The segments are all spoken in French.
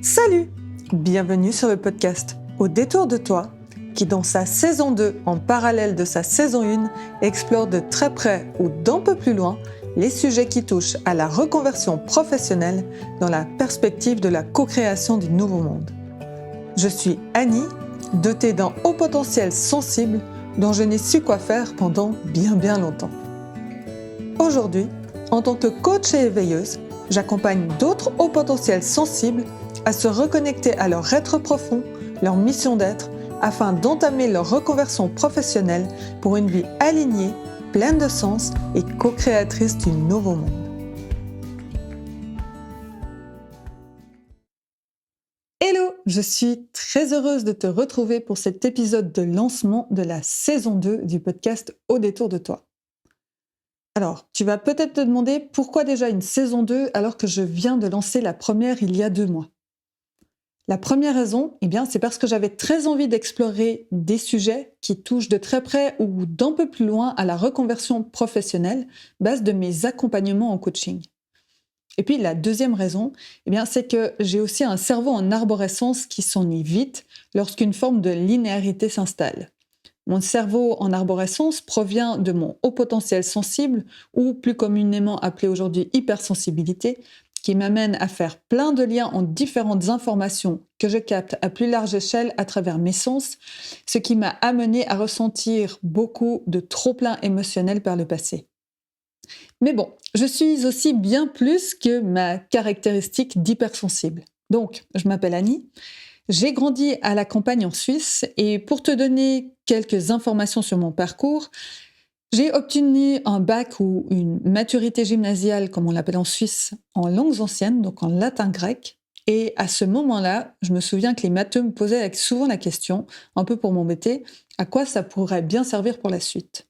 Salut! Bienvenue sur le podcast Au détour de toi, qui dans sa saison 2, en parallèle de sa saison 1, explore de très près ou d'un peu plus loin les sujets qui touchent à la reconversion professionnelle dans la perspective de la co-création du nouveau monde. Je suis Annie, dotée d'un haut potentiel sensible dont je n'ai su quoi faire pendant bien longtemps. Aujourd'hui, en tant que coach et éveilleuse, j'accompagne d'autres hauts potentiels sensibles à se reconnecter à leur être profond, leur mission d'être, afin d'entamer leur reconversion professionnelle pour une vie alignée, pleine de sens et co-créatrice du nouveau monde. Hello, je suis très heureuse de te retrouver pour cet épisode de lancement de la saison 2 du podcast Au détour de toi. Alors, tu vas peut-être te demander pourquoi déjà une saison 2 alors que je viens de lancer la première il y a 2 mois. La première raison, c'est parce que j'avais très envie d'explorer des sujets qui touchent de très près ou d'un peu plus loin à la reconversion professionnelle, base de mes accompagnements en coaching. Et puis la deuxième raison, c'est que j'ai aussi un cerveau en arborescence qui s'ennuie vite lorsqu'une forme de linéarité s'installe. Mon cerveau en arborescence provient de mon haut potentiel sensible, ou plus communément appelé aujourd'hui hypersensibilité, qui m'amène à faire plein de liens entre différentes informations que je capte à plus large échelle à travers mes sens, ce qui m'a amené à ressentir beaucoup de trop-plein émotionnel par le passé. Mais bon, je suis aussi bien plus que ma caractéristique d'hypersensible. Donc, je m'appelle Annie, j'ai grandi à la campagne en Suisse et pour te donner quelques informations sur mon parcours, j'ai obtenu un bac ou une maturité gymnasiale, comme on l'appelle en Suisse, en langues anciennes, donc en latin grec. Et à ce moment-là, je me souviens que les matheux me posaient souvent la question, un peu pour m'embêter, à quoi ça pourrait bien servir pour la suite.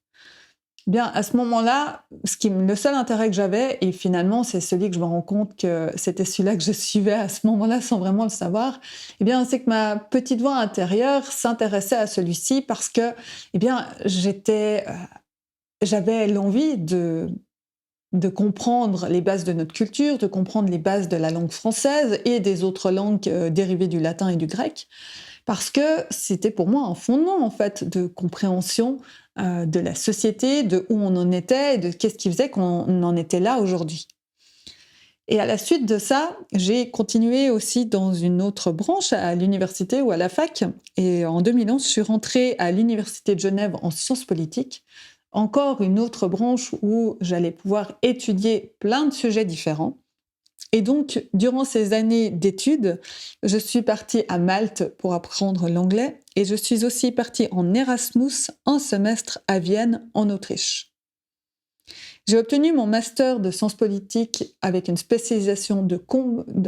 À ce moment-là, le seul intérêt que j'avais, et finalement c'est celui que je me rends compte que c'était celui-là que je suivais à ce moment-là sans vraiment le savoir, c'est que ma petite voix intérieure s'intéressait à celui-ci parce que j'avais l'envie de comprendre les bases de notre culture, de comprendre les bases de la langue française et des autres langues dérivées du latin et du grec, parce que c'était pour moi un fondement en fait de compréhension de la société, de où on en était et de qu'est-ce qui faisait qu'on en était là aujourd'hui. Et à la suite de ça, j'ai continué aussi dans une autre branche à l'université ou à la fac. Et en 2011, je suis rentrée à l'université de Genève en sciences politiques, encore une autre branche où j'allais pouvoir étudier plein de sujets différents. Et donc, durant ces années d'études, je suis partie à Malte pour apprendre l'anglais et je suis aussi partie en Erasmus un semestre à Vienne, en Autriche. J'ai obtenu mon master de sciences politiques avec une spécialisation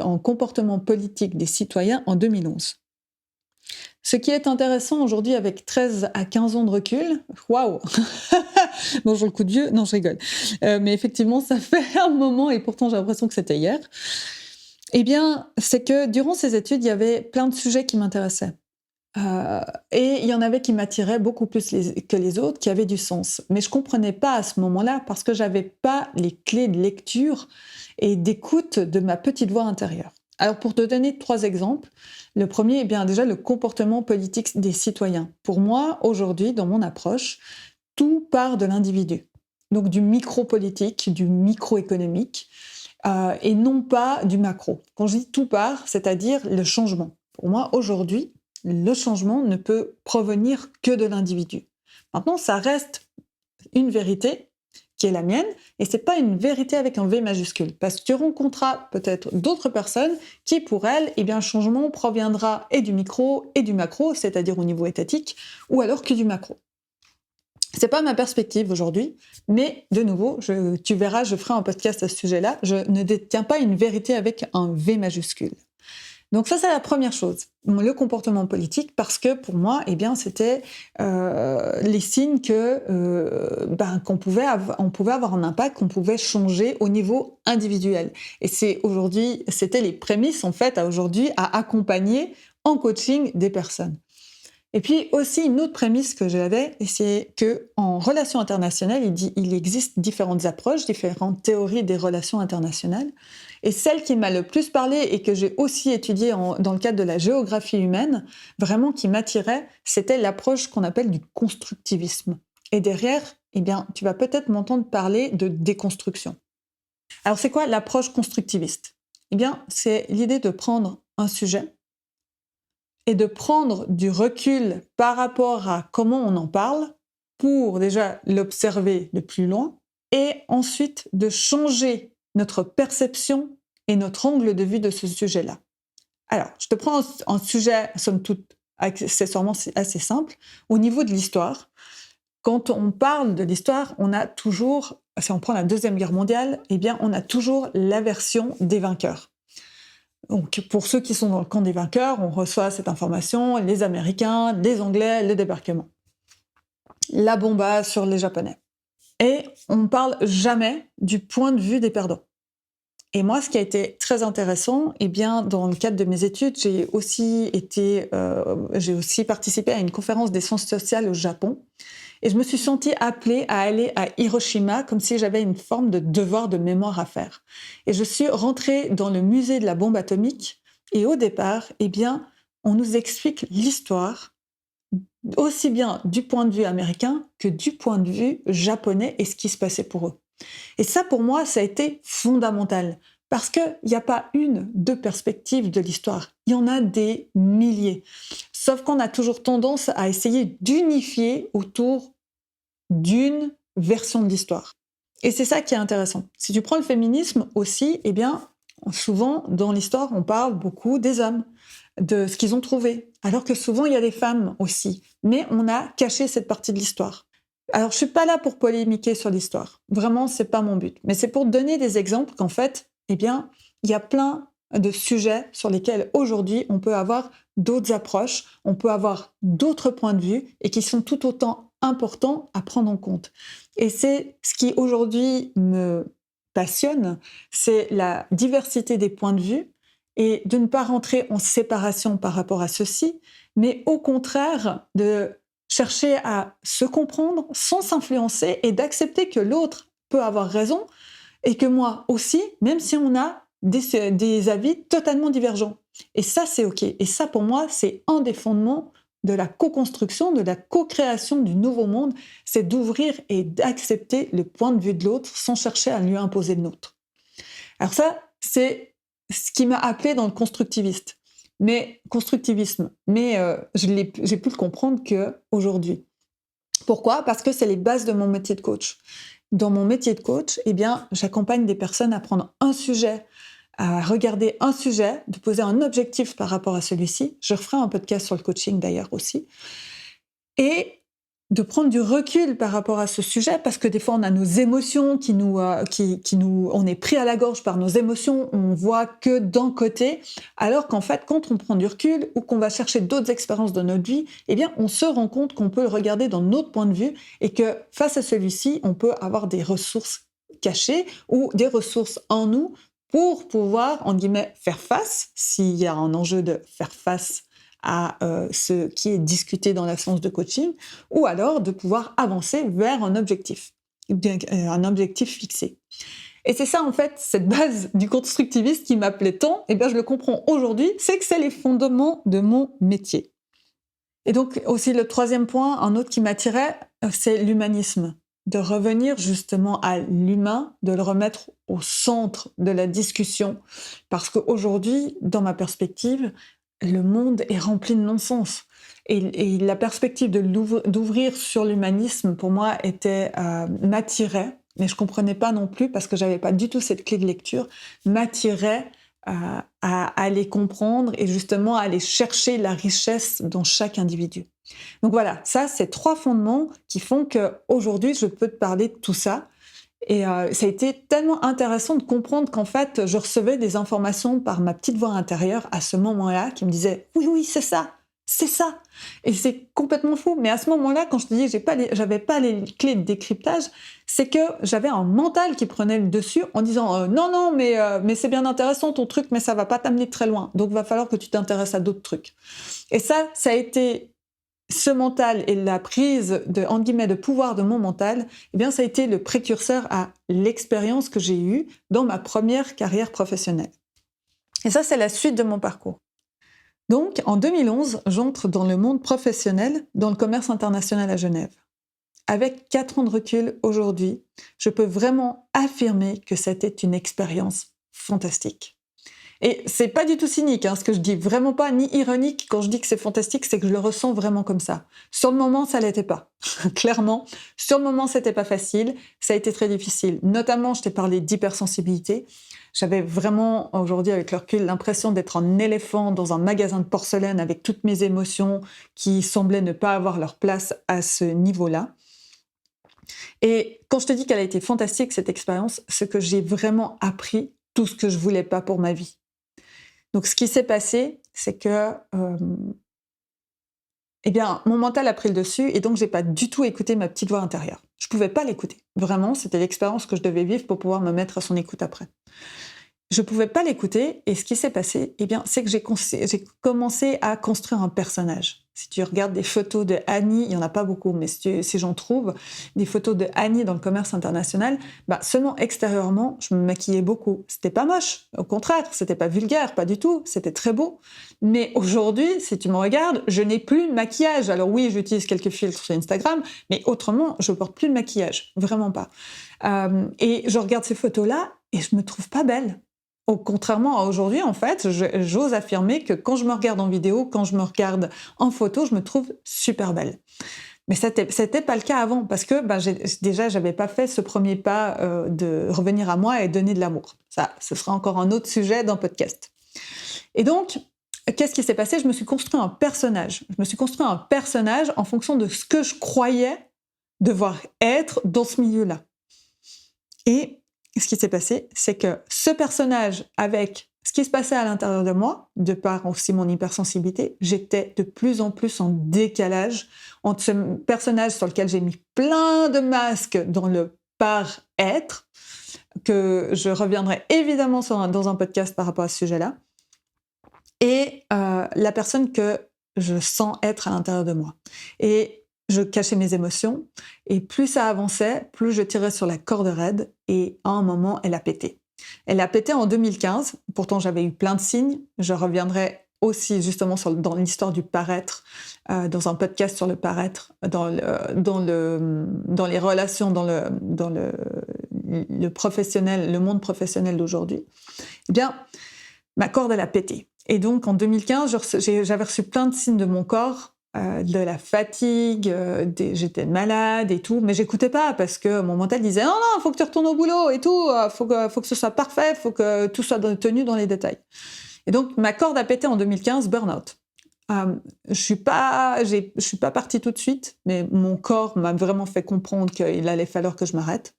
en comportement politique des citoyens en 2011. Ce qui est intéressant aujourd'hui avec 13 à 15 ans de recul, waouh. Bonjour le coup de vieux, non je rigole. Mais effectivement ça fait un moment et pourtant j'ai l'impression que c'était hier. C'est que durant ces études, il y avait plein de sujets qui m'intéressaient. Et il y en avait qui m'attiraient beaucoup plus que les autres, qui avaient du sens. Mais je ne comprenais pas à ce moment-là parce que je n'avais pas les clés de lecture et d'écoute de ma petite voix intérieure. Alors pour te donner 3 exemples, le premier, déjà le comportement politique des citoyens. Pour moi, aujourd'hui, dans mon approche, tout part de l'individu. Donc du micro-politique, du micro-économique, et non pas du macro. Quand je dis tout part, c'est-à-dire le changement. Pour moi, aujourd'hui, le changement ne peut provenir que de l'individu. Maintenant, ça reste une vérité qui est la mienne, et c'est pas une vérité avec un V majuscule, parce que tu rencontreras peut-être d'autres personnes qui, pour elles, le changement proviendra et du micro et du macro, c'est-à-dire au niveau étatique, ou alors que du macro. C'est pas ma perspective aujourd'hui, mais de nouveau, tu verras, je ferai un podcast à ce sujet-là, je ne détiens pas une vérité avec un V majuscule. Donc ça, c'est la première chose, le comportement politique, parce que pour moi, c'était les signes qu'on pouvait avoir un impact, qu'on pouvait changer au niveau individuel. Et c'était les prémices en fait aujourd'hui à accompagner en coaching des personnes. Et puis aussi une autre prémisse que j'avais, c'est que en relations internationales, il existe différentes approches, différentes théories des relations internationales. Et celle qui m'a le plus parlé et que j'ai aussi étudiée dans le cadre de la géographie humaine, vraiment qui m'attirait, c'était l'approche qu'on appelle du constructivisme. Et derrière, eh bien, tu vas peut-être m'entendre parler de déconstruction. Alors, c'est quoi l'approche constructiviste? Eh bien, c'est l'idée de prendre un sujet et de prendre du recul par rapport à comment on en parle pour déjà l'observer de plus loin et ensuite de changer notre perception et notre angle de vue de ce sujet-là. Alors, je te prends un sujet, somme toute, accessoirement assez simple. Au niveau de l'histoire, quand on parle de l'histoire, on a toujours, si on prend la Deuxième Guerre mondiale, eh bien, on a toujours la version des vainqueurs. Donc, pour ceux qui sont dans le camp des vainqueurs, on reçoit cette information, les Américains, les Anglais, le débarquement. La bomba sur les Japonais. Et on ne parle jamais du point de vue des perdants. Et moi, ce qui a été très intéressant, eh bien, dans le cadre de mes études, j'ai aussi participé à une conférence des sciences sociales au Japon. Et je me suis sentie appelée à aller à Hiroshima comme si j'avais une forme de devoir de mémoire à faire. Et je suis rentrée dans le musée de la bombe atomique. Et au départ, eh bien, on nous explique l'histoire aussi bien du point de vue américain que du point de vue japonais et ce qui se passait pour eux. Et ça, pour moi, ça a été fondamental. Parce qu'il n'y a pas deux perspectives de l'histoire. Il y en a des milliers. Sauf qu'on a toujours tendance à essayer d'unifier autour d'une version de l'histoire. Et c'est ça qui est intéressant. Si tu prends le féminisme aussi, eh bien, souvent, dans l'histoire, on parle beaucoup des hommes, de ce qu'ils ont trouvé. Alors que souvent, il y a des femmes aussi. Mais on a caché cette partie de l'histoire. Alors, je suis pas là pour polémiquer sur l'histoire. Vraiment, c'est pas mon but. Mais c'est pour donner des exemples qu'en fait, eh bien, il y a plein de sujets sur lesquels aujourd'hui on peut avoir d'autres approches, on peut avoir d'autres points de vue et qui sont tout autant importants à prendre en compte. Et c'est ce qui aujourd'hui me passionne, c'est la diversité des points de vue et de ne pas rentrer en séparation par rapport à ceci, mais au contraire de chercher à se comprendre sans s'influencer et d'accepter que l'autre peut avoir raison et que moi aussi, même si on a des avis totalement divergents. Et ça, c'est OK. Et ça, pour moi, c'est un des fondements de la co-construction, de la co-création du nouveau monde, c'est d'ouvrir et d'accepter le point de vue de l'autre sans chercher à lui imposer le nôtre. Alors ça, c'est ce qui m'a appelé dans le constructivisme. Mais j'ai pu le comprendre qu'aujourd'hui. Pourquoi? Parce que c'est les bases de mon métier de coach. Dans mon métier de coach, eh bien, j'accompagne des personnes à prendre un sujet, à regarder un sujet, de poser un objectif par rapport à celui-ci. Je referai un podcast sur le coaching d'ailleurs aussi. Et de prendre du recul par rapport à ce sujet, parce que des fois on a nos émotions on est pris à la gorge par nos émotions, on voit que d'un côté, alors qu'en fait quand on prend du recul ou qu'on va chercher d'autres expériences de notre vie, eh bien on se rend compte qu'on peut le regarder d'un autre point de vue et que face à celui-ci, on peut avoir des ressources cachées ou des ressources en nous pour pouvoir, en guillemets, faire face, s'il y a un enjeu de faire face à ce qui est discuté dans la séance de coaching, ou alors de pouvoir avancer vers un objectif fixé. Et c'est ça, en fait, cette base du constructivisme qui m'appelait tant, et bien je le comprends aujourd'hui, c'est que c'est les fondements de mon métier. Et donc aussi le troisième point, un autre qui m'attirait, c'est l'humanisme. De revenir justement à l'humain, de le remettre au centre de la discussion. Parce qu'aujourd'hui, dans ma perspective, le monde est rempli de non-sens. Et la perspective d'ouvrir sur l'humanisme, pour moi, m'attirait, mais je ne comprenais pas non plus, parce que je n'avais pas du tout cette clé de lecture, m'attirait à aller comprendre et justement à aller chercher la richesse dans chaque individu. Donc voilà, ça, c'est 3 fondements qui font qu'aujourd'hui, je peux te parler de tout ça. Et ça a été tellement intéressant de comprendre qu'en fait, je recevais des informations par ma petite voix intérieure à ce moment-là qui me disait « Oui, c'est ça !» Et c'est complètement fou. Mais à ce moment-là, quand je te dis que j'avais pas les clés de décryptage, c'est que j'avais un mental qui prenait le dessus en disant non, mais c'est bien intéressant ton truc, mais ça va pas t'amener très loin. Donc, il va falloir que tu t'intéresses à d'autres trucs. Et ça a été ce mental et la prise entre guillemets, de pouvoir de mon mental, eh bien, ça a été le précurseur à l'expérience que j'ai eue dans ma première carrière professionnelle. Et ça, c'est la suite de mon parcours. Donc, en 2011, j'entre dans le monde professionnel, dans le commerce international à Genève. Avec 4 ans de recul aujourd'hui, je peux vraiment affirmer que c'était une expérience fantastique. Et c'est pas du tout cynique, ce que je dis, vraiment pas, ni ironique. Quand je dis que c'est fantastique, c'est que je le ressens vraiment comme ça. Sur le moment, ça l'était pas. Clairement, sur le moment, c'était pas facile. Ça a été très difficile. Notamment, je t'ai parlé d'hypersensibilité. J'avais vraiment, aujourd'hui, avec le recul, l'impression d'être un éléphant dans un magasin de porcelaine avec toutes mes émotions qui semblaient ne pas avoir leur place à ce niveau-là. Et quand je te dis qu'elle a été fantastique, cette expérience, c'est que j'ai vraiment appris tout ce que je voulais pas pour ma vie. Donc, ce qui s'est passé, c'est que mon mental a pris le dessus et donc j'ai pas du tout écouté ma petite voix intérieure. Je pouvais pas l'écouter. Vraiment, c'était l'expérience que je devais vivre pour pouvoir me mettre à son écoute après. Je pouvais pas l'écouter et ce qui s'est passé, c'est que j'ai commencé à construire un personnage. Si tu regardes des photos de Annie, il y en a pas beaucoup, mais si j'en trouve, des photos de Annie dans le commerce international, seulement extérieurement, je me maquillais beaucoup. C'était pas moche, au contraire, c'était pas vulgaire, pas du tout, c'était très beau. Mais aujourd'hui, si tu me regardes, je n'ai plus de maquillage. Alors oui, j'utilise quelques filtres sur Instagram, mais autrement, je porte plus de maquillage, vraiment pas. Et je regarde ces photos-là et je me trouve pas belle. Contrairement à aujourd'hui, en fait, j'ose affirmer que quand je me regarde en vidéo, quand je me regarde en photo, je me trouve super belle. Mais c'était pas le cas avant, parce que déjà, j'avais pas fait ce premier pas de revenir à moi et donner de l'amour. Ça, ce sera encore un autre sujet dans le podcast. Et donc, qu'est-ce qui s'est passé ? Je me suis construit un personnage. Je me suis construit un personnage en fonction de ce que je croyais devoir être dans ce milieu-là. Et ce qui s'est passé, c'est que ce personnage, avec ce qui se passait à l'intérieur de moi, de par aussi mon hypersensibilité, j'étais de plus en plus en décalage entre ce personnage sur lequel j'ai mis plein de masques dans le par-être, que je reviendrai évidemment dans un podcast par rapport à ce sujet-là, et la personne que je sens être à l'intérieur de moi. Et je cachais mes émotions, et plus ça avançait, plus je tirais sur la corde raide, et à un moment, elle a pété. Elle a pété en 2015, pourtant j'avais eu plein de signes, je reviendrai aussi justement dans l'histoire du paraître, dans un podcast sur le paraître, dans les relations, dans le professionnel, le monde professionnel d'aujourd'hui. Eh bien, ma corde, elle a pété. Et donc, en 2015, j'avais reçu plein de signes de mon corps, de la fatigue, j'étais malade et tout, mais j'écoutais pas parce que mon mental disait non, faut que tu retournes au boulot et tout, faut que ce soit parfait, faut que tout soit tenu dans les détails. Et donc, ma corde a pété en 2015, burn-out. Je suis pas partie tout de suite, mais mon corps m'a vraiment fait comprendre qu'il allait falloir que je m'arrête.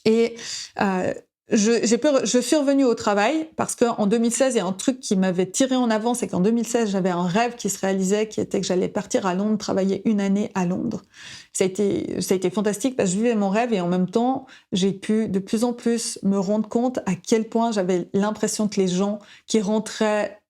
Et je suis revenue au travail parce qu'en 2016, il y a un truc qui m'avait tiré en avant, c'est qu'en 2016, j'avais un rêve qui se réalisait, qui était que j'allais partir à Londres, travailler 1 année à Londres. Ça a été fantastique parce que je vivais mon rêve et en même temps, j'ai pu de plus en plus me rendre compte à quel point j'avais l'impression que les gens qui rentraient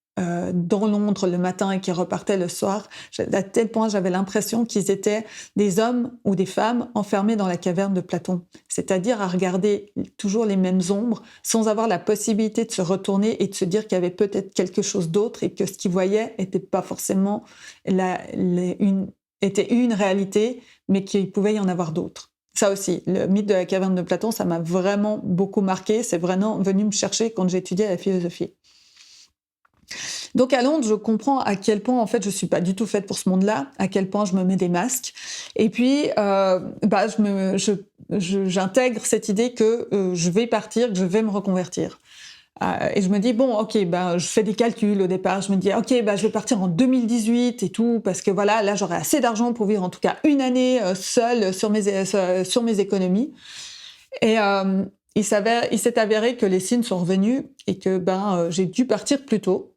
dans Londres le matin et qui repartaient le soir, à tel point j'avais l'impression qu'ils étaient des hommes ou des femmes enfermés dans la caverne de Platon, c'est-à-dire à regarder toujours les mêmes ombres sans avoir la possibilité de se retourner et de se dire qu'il y avait peut-être quelque chose d'autre et que ce qu'ils voyaient n'était pas forcément était une réalité, mais qu'il pouvait y en avoir d'autres. Ça aussi, le mythe de la caverne de Platon, ça m'a vraiment beaucoup marqué, c'est vraiment venu me chercher quand j'ai étudié la philosophie. Donc à Londres, je comprends à quel point en fait je suis pas du tout faite pour ce monde-là, à quel point je me mets des masques. Et puis j'intègre cette idée que je vais partir, que je vais me reconvertir. Et je me dis bon, ok, je fais des calculs au départ. Je me dis ok, je vais partir en 2018 et tout parce que voilà, là j'aurai assez d'argent pour vivre en tout cas 1 année seule sur mes économies. Et il s'est avéré que les signes sont revenus et que j'ai dû partir plus tôt.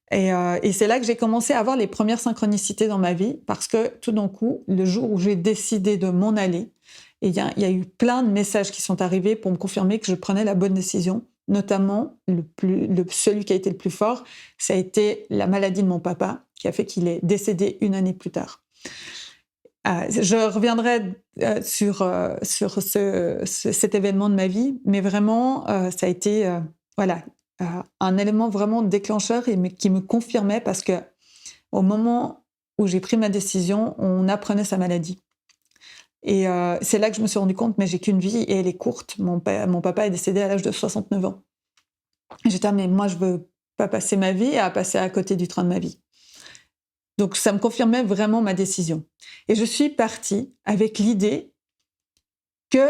Et c'est là que j'ai commencé à avoir les premières synchronicités dans ma vie parce que tout d'un coup, le jour où j'ai décidé de m'en aller, il y a eu plein de messages qui sont arrivés pour me confirmer que je prenais la bonne décision notamment, celui qui a été le plus fort, ça a été la maladie de mon papa, qui a fait qu'il est décédé 1 année plus tard. Je reviendrai sur cet événement de ma vie, mais vraiment, ça a été un élément vraiment déclencheur qui me confirmait parce que au moment où j'ai pris ma décision, on apprenait sa maladie. Et c'est là que je me suis rendu compte, mais j'ai qu'une vie et elle est courte. Mon papa est décédé à l'âge de 69 ans. Et j'étais mais moi je veux pas passer ma vie à passer à côté du train de ma vie. Donc ça me confirmait vraiment ma décision. Et je suis partie avec l'idée que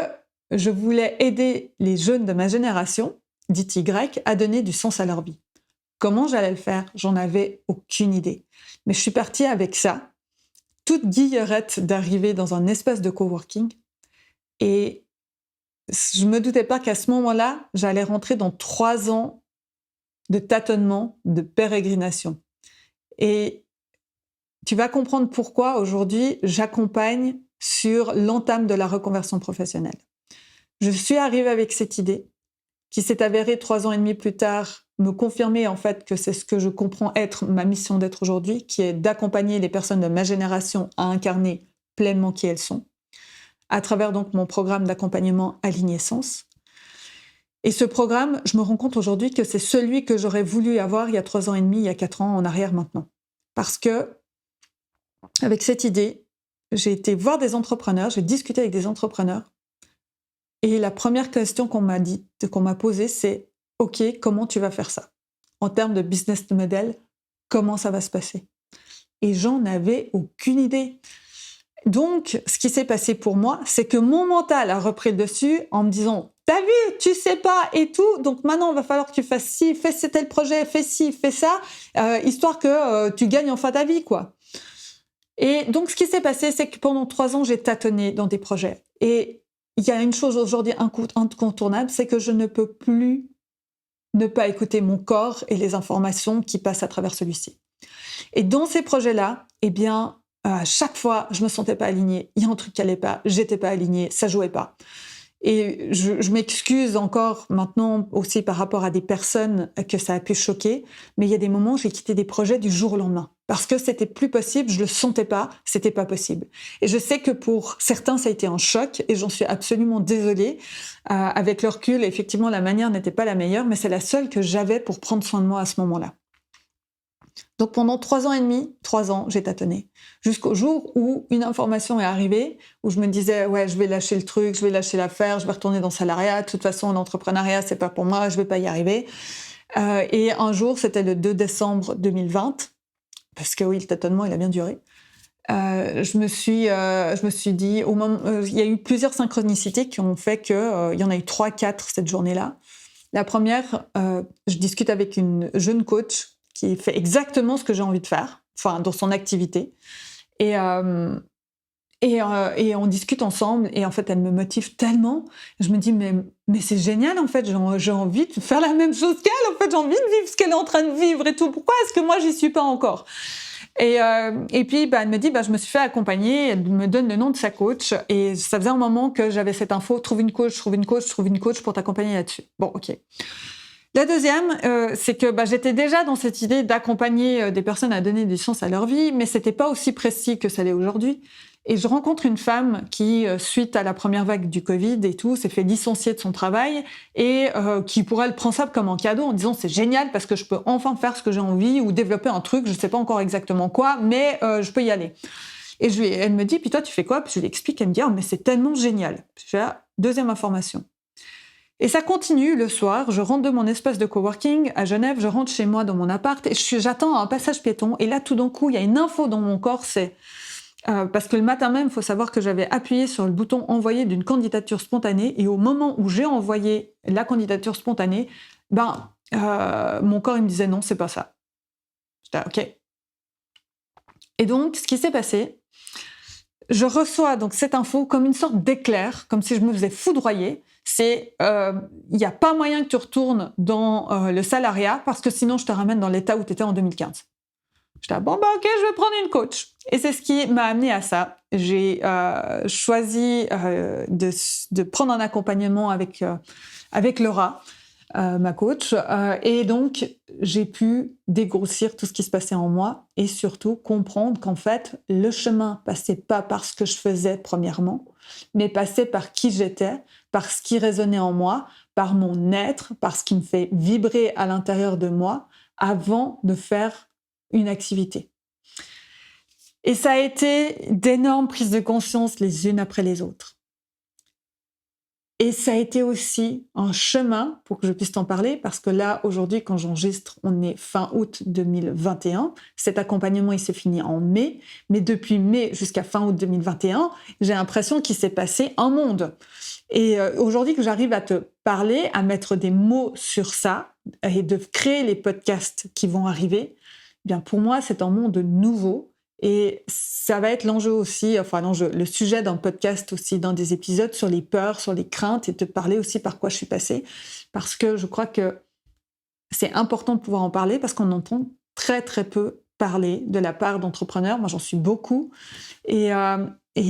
je voulais aider les jeunes de ma génération, dite Y, à donner du sens à leur vie. Comment j'allais le faire? J'en avais aucune idée. Mais je suis partie avec ça, toute guillerette d'arriver dans un espace de coworking. Et je ne me doutais pas qu'à ce moment-là, j'allais rentrer dans 3 ans de tâtonnement, de pérégrination. Et tu vas comprendre pourquoi aujourd'hui j'accompagne sur l'entame de la reconversion professionnelle. Je suis arrivée avec cette idée qui s'est avérée 3 ans et demi plus tard me confirmer en fait que c'est ce que je comprends être ma mission d'être aujourd'hui, qui est d'accompagner les personnes de ma génération à incarner pleinement qui elles sont, à travers donc mon programme d'accompagnement Aligné Sens. Et ce programme, je me rends compte aujourd'hui que c'est celui que j'aurais voulu avoir il y a 3 ans et demi, il y a 4 ans en arrière maintenant. Parce que avec cette idée, j'ai été voir des entrepreneurs, j'ai discuté avec des entrepreneurs. Et la première question qu'on m'a posée, c'est « Ok, comment tu vas faire ça? En termes de business model, comment ça va se passer ?» Et j'en avais aucune idée. Donc, ce qui s'est passé pour moi, c'est que mon mental a repris le dessus en me disant « T'as vu, tu sais pas et tout, donc maintenant il va falloir que tu fasses ci, fais tel projet, fais ci, fais ça, histoire que tu gagnes enfin ta vie, quoi. » Et donc, ce qui s'est passé, c'est que pendant 3 ans, j'ai tâtonné dans des projets. Et il y a une chose aujourd'hui incontournable, c'est que je ne peux plus ne pas écouter mon corps et les informations qui passent à travers celui-ci. Et dans ces projets-là, eh bien, à chaque fois, je me sentais pas alignée. Il y a un truc qui allait pas, j'étais pas alignée, ça jouait pas. Et je m'excuse encore maintenant aussi par rapport à des personnes que ça a pu choquer, mais il y a des moments où j'ai quitté des projets du jour au lendemain. Parce que c'était plus possible, je le sentais pas, c'était pas possible. Et je sais que pour certains, ça a été un choc, et j'en suis absolument désolée. Avec le recul, effectivement, la manière n'était pas la meilleure, mais c'est la seule que j'avais pour prendre soin de moi à ce moment-là. Donc pendant 3 ans et demi, 3 ans, j'ai tâtonné. Jusqu'au jour où une information est arrivée, où je me disais, ouais, je vais lâcher le truc, je vais lâcher l'affaire, je vais retourner dans le salariat, de toute façon, l'entrepreneuriat, c'est pas pour moi, je vais pas y arriver. Et un jour, c'était le 2 décembre 2020, parce que oui, le tâtonnement, il a bien duré. Je me suis dit, au moment, il y a eu plusieurs synchronicités qui ont fait que, il y en a eu 3, 4 cette journée-là. La première, je discute avec une jeune coach qui fait exactement ce que j'ai envie de faire, enfin dans son activité, et on discute ensemble, et en fait elle me motive tellement. Je me dis mais c'est génial en fait, j'ai envie de faire la même chose qu'elle, en fait j'ai envie de vivre ce qu'elle est en train de vivre et tout. Pourquoi est-ce que moi j'y suis pas encore? Et puis elle me dit je me suis fait accompagner, elle me donne le nom de sa coach, et ça faisait un moment que j'avais cette info, trouve une coach pour t'accompagner là-dessus. Bon, ok. La deuxième, c'est que j'étais déjà dans cette idée d'accompagner des personnes à donner du sens à leur vie, mais c'était pas aussi précis que ça l'est aujourd'hui. Et je rencontre une femme qui, suite à la première vague du Covid et tout, s'est fait licencier de son travail, et qui, pour elle, prend ça comme un cadeau en disant c'est génial parce que je peux enfin faire ce que j'ai envie ou développer un truc, je sais pas encore exactement quoi, mais je peux y aller. Et elle me dit, puis toi tu fais quoi? Puis je lui explique, elle me dit mais c'est tellement génial. J'ai la deuxième information. Et ça continue le soir, je rentre de mon espace de coworking à Genève, je rentre chez moi dans mon appart et j'attends un passage piéton, et là tout d'un coup il y a une info dans mon corps, c'est parce que le matin même, il faut savoir que j'avais appuyé sur le bouton envoyer d'une candidature spontanée, et au moment où j'ai envoyé la candidature spontanée, mon corps il me disait non, c'est pas ça. J'étais ok. Et donc ce qui s'est passé, je reçois donc cette info comme une sorte d'éclair, comme si je me faisais foudroyer. C'est il n'y a pas moyen que tu retournes dans le salariat parce que sinon je te ramène dans l'état où tu étais en 2015. J'étais ok, je vais prendre une coach. Et c'est ce qui m'a amené à ça. J'ai choisi de prendre un accompagnement avec Laura. ma coach. Et donc, j'ai pu dégrossir tout ce qui se passait en moi et surtout comprendre qu'en fait, le chemin passait pas par ce que je faisais premièrement, mais passait par qui j'étais, par ce qui résonnait en moi, par mon être, par ce qui me fait vibrer à l'intérieur de moi avant de faire une activité. Et ça a été d'énormes prises de conscience les unes après les autres. Et ça a été aussi un chemin pour que je puisse t'en parler, parce que là, aujourd'hui, quand j'enregistre, on est fin août 2021. Cet accompagnement, il s'est fini en mai. Mais depuis mai jusqu'à fin août 2021, j'ai l'impression qu'il s'est passé un monde. Et aujourd'hui, que j'arrive à te parler, à mettre des mots sur ça, et de créer les podcasts qui vont arriver, eh bien pour moi, c'est un monde nouveau. Et ça va être l'enjeu aussi, le sujet d'un podcast aussi, dans des épisodes sur les peurs, sur les craintes, et te parler aussi par quoi je suis passée. Parce que je crois que c'est important de pouvoir en parler, parce qu'on entend très très peu parler de la part d'entrepreneurs. Moi, j'en suis beaucoup. Et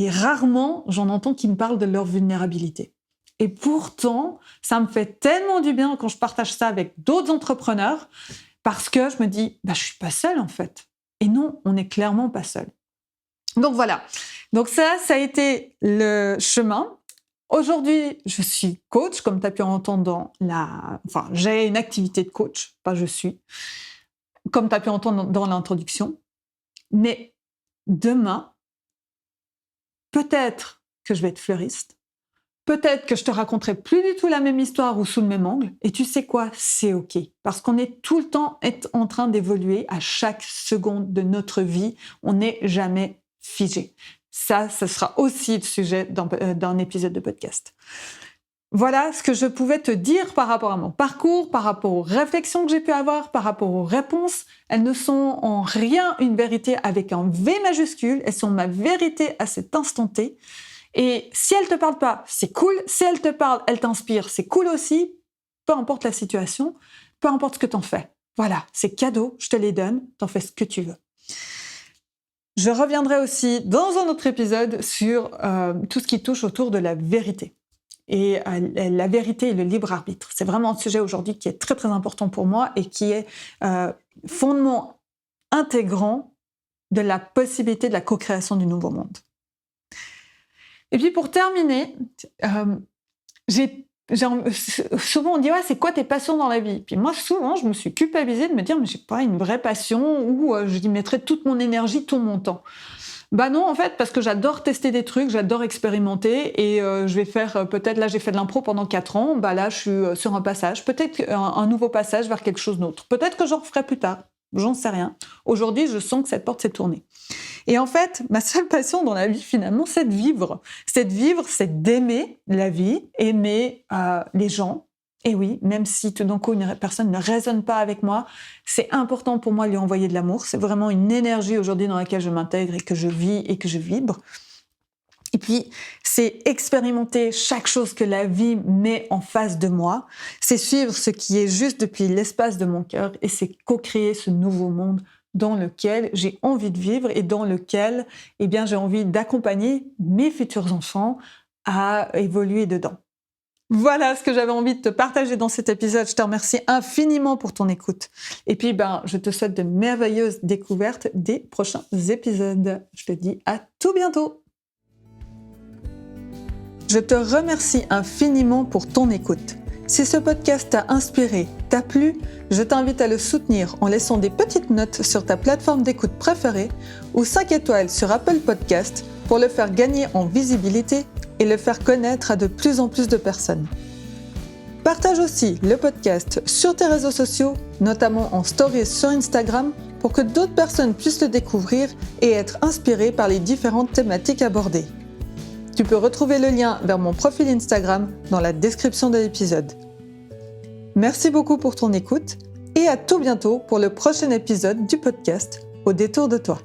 rarement, j'en entends qui me parlent de leur vulnérabilité. Et pourtant, ça me fait tellement du bien quand je partage ça avec d'autres entrepreneurs, parce que je me dis, je suis pas seule en fait. Et non, on n'est clairement pas seul. Donc voilà. Donc ça a été le chemin. Aujourd'hui, je suis coach, comme tu as pu entendre j'ai une activité de coach, pas je suis, comme tu as pu entendre dans l'introduction. Mais demain, peut-être que je vais être fleuriste. Peut-être que je te raconterai plus du tout la même histoire ou sous le même angle. Et tu sais quoi? C'est OK. Parce qu'on est tout le temps en train d'évoluer à chaque seconde de notre vie. On n'est jamais figé. Ça sera aussi le sujet d'un épisode de podcast. Voilà ce que je pouvais te dire par rapport à mon parcours, par rapport aux réflexions que j'ai pu avoir, par rapport aux réponses. Elles ne sont en rien une vérité avec un V majuscule. Elles sont ma vérité à cet instant T. Et si elle te parle pas, c'est cool. Si elle te parle, elle t'inspire, c'est cool aussi. Peu importe la situation, peu importe ce que t'en fais. Voilà, c'est cadeau, je te les donne, t'en fais ce que tu veux. Je reviendrai aussi dans un autre épisode sur tout ce qui touche autour de la vérité. Et la vérité et le libre arbitre. C'est vraiment un sujet aujourd'hui qui est très très important pour moi et qui est fondement intégrant de la possibilité de la co-création du nouveau monde. Et puis pour terminer, souvent on dit c'est quoi tes passions dans la vie? Puis moi souvent je me suis culpabilisée de me dire mais j'ai pas une vraie passion où j'y mettrais toute mon énergie, tout mon temps. Non en fait parce que j'adore tester des trucs, j'adore expérimenter et je vais faire peut-être là j'ai fait de l'impro pendant 4 ans, là je suis sur un passage, peut-être un nouveau passage vers quelque chose d'autre. Peut-être que j'en referai plus tard, j'en sais rien. Aujourd'hui je sens que cette porte s'est tournée. Et en fait, ma seule passion dans la vie, finalement, c'est de vivre. C'est d'aimer la vie, aimer les gens. Et oui, même si tout d'un coup, une personne ne résonne pas avec moi, c'est important pour moi de lui envoyer de l'amour. C'est vraiment une énergie aujourd'hui dans laquelle je m'intègre et que je vis et que je vibre. Et puis, c'est expérimenter chaque chose que la vie met en face de moi. C'est suivre ce qui est juste depuis l'espace de mon cœur et c'est co-créer ce nouveau monde dans lequel j'ai envie de vivre et dans lequel j'ai envie d'accompagner mes futurs enfants à évoluer dedans. Voilà ce que j'avais envie de te partager dans cet épisode. Je te remercie infiniment pour ton écoute. Et puis, je te souhaite de merveilleuses découvertes des prochains épisodes. Je te dis à tout bientôt. Je te remercie infiniment pour ton écoute. Si ce podcast t'a inspiré, t'a plu, je t'invite à le soutenir en laissant des petites notes sur ta plateforme d'écoute préférée ou 5 étoiles sur Apple Podcast pour le faire gagner en visibilité et le faire connaître à de plus en plus de personnes. Partage aussi le podcast sur tes réseaux sociaux, notamment en stories sur Instagram, pour que d'autres personnes puissent le découvrir et être inspirées par les différentes thématiques abordées. Tu peux retrouver le lien vers mon profil Instagram dans la description de l'épisode. Merci beaucoup pour ton écoute et à tout bientôt pour le prochain épisode du podcast Au détour de toi.